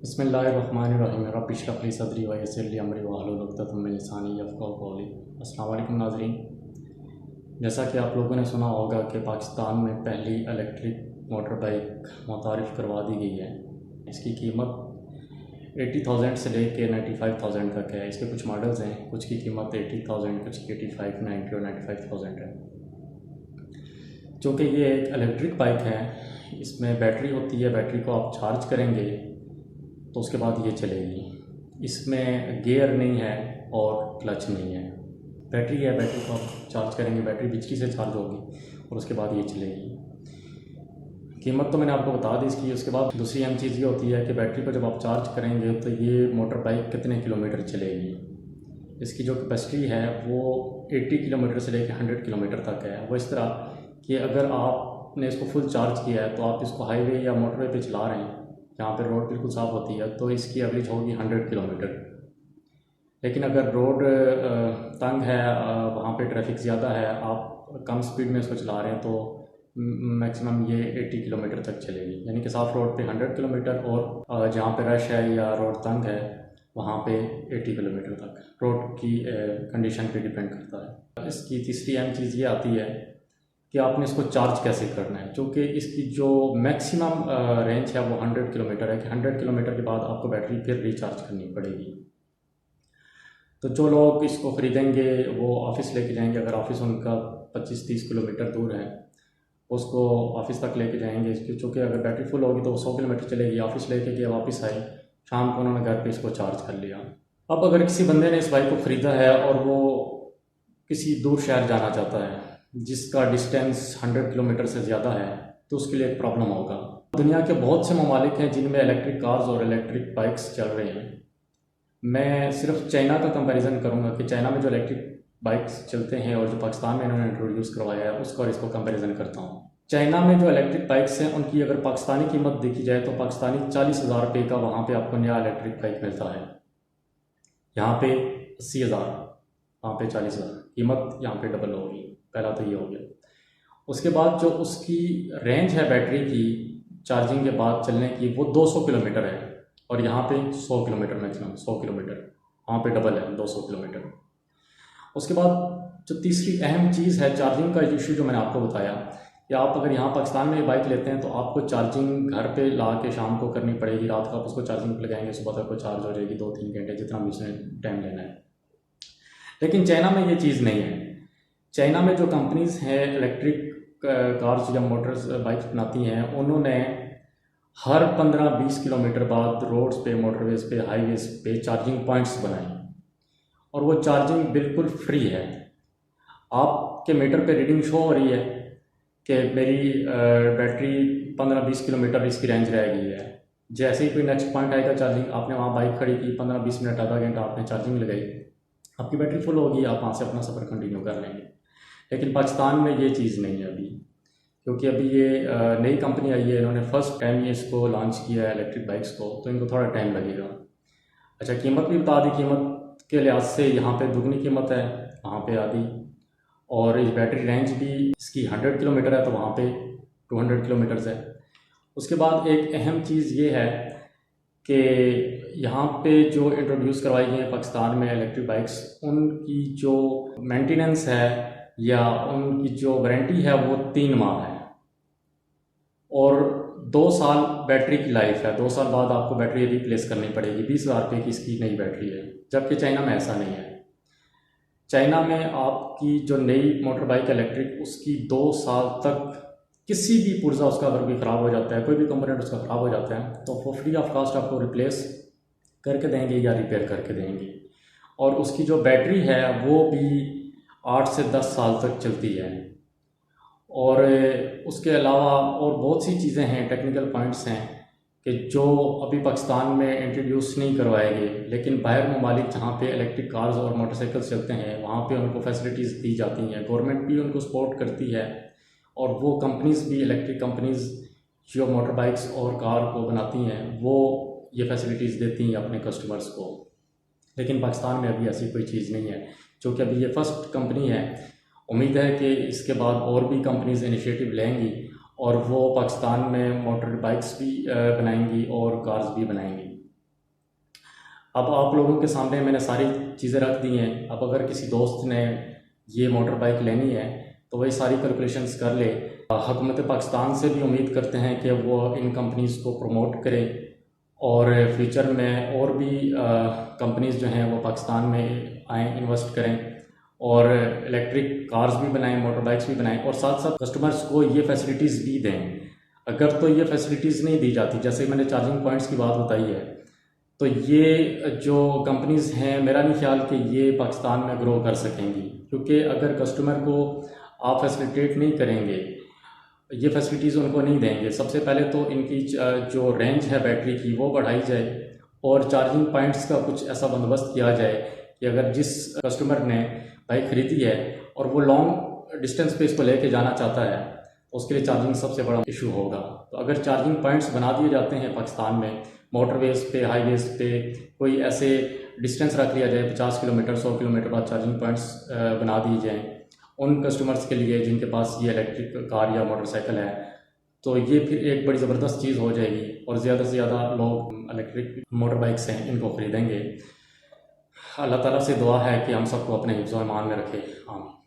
बिस्मिल्लाहिर्रहमानिर्रहीम रब्बि इश्रह ली सदरी व यस्सिर ली अमरी वहलुल उक़दतम मिन लिसानी यफ़क़हू क़ौली। अस्सलाम वालेकुम नाज़रीन, जैसा कि आप लोगों ने सुना होगा कि पाकिस्तान में पहली इलेक्ट्रिक मोटर बाइक मुतारिफ़ करवा दी गई है। इसकी कीमत 80,000 से लेके 95,000 तक है। इसके कुछ मॉडल्स हैं, कुछ की कीमत 80,000, कुछ की 85, 90 और 95,000 है। चूँकि ये एक इलेक्ट्रिक बाइक है, इसमें बैटरी होती है, बैटरी को आप चार्ज करेंगे तो उसके बाद ये चलेगी। इसमें गियर नहीं है और क्लच नहीं है। बैटरी है, बैटरी को आप चार्ज करेंगे, बैटरी बिजली से चार्ज होगी और उसके बाद ये चलेगी। कीमत तो मैंने आपको बता दी इसकी। उसके बाद दूसरी अहम चीज़ ये होती है कि बैटरी को जब आप चार्ज करेंगे तो ये मोटर बाइक कितने किलोमीटर चलेगी। इसकी जो कैपेसिटी है वो 80 किलोमीटर से लेकर 100 किलोमीटर तक है। वो इस तरह कि अगर आपने इसको फुल चार्ज किया है तो आप इसको हाईवे या मोटरवे पे चला रहे हैं, जहाँ पे रोड बिल्कुल साफ़ होती है, तो इसकी एवरेज होगी 100 किलोमीटर। लेकिन अगर रोड तंग है, वहाँ पे ट्रैफिक ज़्यादा है, आप कम स्पीड में इसको चला रहे हैं, तो मैक्सिमम ये 80 किलोमीटर तक चलेगी। यानी कि साफ़ रोड पे 100 किलोमीटर और जहाँ पे रश है या रोड तंग है वहाँ पे 80 किलोमीटर तक। रोड की कंडीशन पे डिपेंड करता है। इसकी तीसरी अहम चीज़ ये आती है कि आपने इसको चार्ज कैसे करना है। चूँकि इसकी जो मैक्सिमम रेंज है वो 100 किलोमीटर है कि 100 किलोमीटर के बाद आपको बैटरी फिर रिचार्ज करनी पड़ेगी। तो जो लोग इसको ख़रीदेंगे वो ऑफ़िस लेके जाएंगे। अगर ऑफ़िस उनका 25-30 किलोमीटर दूर है, उसको ऑफ़िस तक लेके जाएंगे। इसकी चूँकि अगर बैटरी फुल होगी तो वो 100 किलोमीटर चलेगी। ऑफ़िस लेके गए, वापस आए, शाम को उन्होंने घर पे इसको चार्ज कर लिया। अब अगर किसी बंदे ने इस बाइक को ख़रीदा है और वो किसी दूर शहर जाना चाहता है जिसका डिस्टेंस 100 किलोमीटर से ज़्यादा है, तो उसके लिए एक प्रॉब्लम होगा। दुनिया के बहुत से ममालिक हैं जिनमें इलेक्ट्रिक कार्स और इलेक्ट्रिक बाइक्स चल रहे हैं। मैं सिर्फ चाइना का कंपैरिजन करूंगा कि चाइना में जो इलेक्ट्रिक बाइक्स चलते हैं और जो पाकिस्तान में इन्होंने इंट्रोड्यूस करवाया है उसका और इसको कंपैरिजन करता हूँ। चाइना में जो इलेक्ट्रिक बाइक्स हैं उनकी अगर पाकिस्तानी कीमत देखी जाए तो पाकिस्तानी 40,000 रुपये का वहाँ पे आपको नया इलेक्ट्रिक बाइक मिलता है। यहाँ पे 80,000, वहाँ पे 40,000। कीमत यहाँ पे डबल होगी। पहला तो ये हो गया। उसके बाद जो उसकी रेंज है बैटरी की चार्जिंग के बाद चलने की, वो 200 किलोमीटर है और यहाँ पे 100 किलोमीटर, मैक्सिमम 100 किलोमीटर। वहाँ पे डबल है, 200 किलोमीटर। उसके बाद जो तीसरी अहम चीज़ है चार्जिंग का इशू, जो मैंने आपको बताया कि आप अगर यहाँ पाकिस्तान में बाइक लेते हैं तो आपको चार्जिंग घर पे ला के शाम को करनी पड़ेगी। रात को आप उसको चार्जिंग पर लगाएंगे, सुबह तक को चार्ज हो जाएगी 2-3 घंटे, जितना भी उसने टाइम लेना है। लेकिन चाइना में ये चीज़ नहीं है। चाइना में जो कंपनीज़ हैं इलेक्ट्रिक कार्स या मोटर्स बाइक्स बनाती हैं, उन्होंने हर 15-20 किलोमीटर बाद रोड्स पे, मोटरवेज़ पे, हाईवेज़ पे चार्जिंग पॉइंट्स बनाए और वो चार्जिंग बिल्कुल फ्री है। आपके मीटर पे रीडिंग शो हो रही है कि मेरी बैटरी 15-20 किलोमीटर इसकी रेंज रह गई है। जैसे ही कोई नेक्स्ट पॉइंट आएगा चार्जिंग, आपने वहाँ बाइक खड़ी की, 15-20 मिनट, आधा घंटा आपने चार्जिंग लगाई, आपकी बैटरी फुल होगी, आप वहाँ से अपना सफ़र कंटिन्यू कर लेंगे। लेकिन पाकिस्तान में ये चीज़ नहीं है अभी, क्योंकि अभी ये नई कंपनी आई है, इन्होंने फर्स्ट टाइम ये इसको लॉन्च किया है इलेक्ट्रिक बाइक्स को, तो इनको थोड़ा टाइम लगेगा। अच्छा, कीमत भी बता दी। कीमत के लिहाज से यहाँ पे दुगनी कीमत है, वहाँ पे आधी। और इस बैटरी रेंज भी इसकी 100 किलोमीटर है तो वहाँ पे 200 किलोमीटर्स है। उसके बाद एक अहम चीज़ ये है कि यहाँ पे जो इंट्रोड्यूस करवाई गई है पाकिस्तान में इलेक्ट्रिक बाइक्स, उनकी जो मेंटेनेंस है या उनकी जो वारंटी है वो 3 माह है और 2 साल बैटरी की लाइफ है। 2 साल बाद आपको बैटरी रिप्लेस करनी पड़ेगी। 20,000 रुपये की इसकी नई बैटरी है, जबकि चाइना में ऐसा नहीं है। चाइना में आपकी जो नई मोटर बाइक इलेक्ट्रिक, उसकी 2 साल तक किसी भी पुर्जा उसका अगर भी ख़राब हो जाता है, कोई भी कंपोनेंट उसका ख़राब हो जाता है, तो वो फ्री ऑफ कास्ट आपको रिप्लेस करके देंगे या रिपेयर करके देंगे। और उसकी जो बैटरी है वो भी 8 से 10 साल तक चलती है। और उसके अलावा और बहुत सी चीज़ें हैं, टेक्निकल पॉइंट्स हैं कि जो अभी पाकिस्तान में इंट्रोड्यूस नहीं करवाए गए, लेकिन बाहर ममालिक जहाँ पे इलेक्ट्रिक कार्स और मोटरसाइकिल्स चलते हैं वहाँ पे उनको फैसिलिटीज़ दी जाती हैं। गवर्नमेंट भी उनको सपोर्ट करती है और वो कंपनीज़ भी, इलेक्ट्रिक कंपनीज़ जो मोटर बाइक्स और कार को बनाती हैं, वो ये फैसिलिटीज़ देती हैं अपने कस्टमर्स को। लेकिन पाकिस्तान में अभी ऐसी कोई चीज़ नहीं है, क्योंकि अभी ये फर्स्ट कंपनी है। उम्मीद है कि इसके बाद और भी कंपनीज़ इनिशिएटिव लेंगी और वो पाकिस्तान में मोटर बाइक्स भी बनाएंगी और कार्स भी बनाएंगी। अब आप लोगों के सामने मैंने सारी चीज़ें रख दी हैं। अब अगर किसी दोस्त ने ये मोटर बाइक लेनी है तो वही सारी कैलकुलेशंस कर ले। हुकूमत पाकिस्तान से भी उम्मीद करते हैं कि वो इन कंपनीज़ को प्रमोट करें और फ्यूचर में और भी कंपनीज़ जो हैं वो पाकिस्तान में आएँ, इन्वेस्ट करें और इलेक्ट्रिक कार्स भी बनाएं, मोटर बाइक्स भी बनाएं और साथ साथ कस्टमर्स को ये फैसिलिटीज़ भी दें। अगर तो ये फैसिलिटीज़ नहीं दी जाती, जैसे मैंने चार्जिंग पॉइंट्स की बात बताई है, तो ये जो कंपनीज़ हैं मेरा नहीं ख्याल कि ये पाकिस्तान में ग्रो कर सकेंगी, क्योंकि अगर कस्टमर को आप फैसिलिटेट नहीं करेंगे, ये फैसिलिटीज़ उनको नहीं देंगे। सबसे पहले तो इनकी जो रेंज है बैटरी की वो बढ़ाई जाए और चार्जिंग पॉइंट्स का कुछ ऐसा बंदोबस्त किया जाए कि अगर जिस कस्टमर ने बाइक ख़रीदी है और वो लॉन्ग डिस्टेंस पे इसको लेके जाना चाहता है, उसके लिए चार्जिंग सबसे बड़ा इशू होगा। तो अगर चार्जिंग पॉइंट्स बना दिए जाते हैं पाकिस्तान में, मोटरवेज़ पे, हाईवेज़ पे कोई ऐसे डिस्टेंस रख लिया जाए, 50 किलोमीटर 100 किलोमीटर बाद चार्जिंग पॉइंट्स बना दिए जाएँ उन कस्टमर्स के लिए जिनके पास ये इलेक्ट्रिक कार या मोटरसाइकिल है, तो ये फिर एक बड़ी ज़बरदस्त चीज़ हो जाएगी और ज़्यादा से ज़्यादा लोग इलेक्ट्रिक मोटर बाइक्स हैं इनको ख़रीदेंगे। अल्लाह ताला से दुआ है कि हम सबको अपने हिफ्ज़-ओ-ईमान में रखे। आमीन।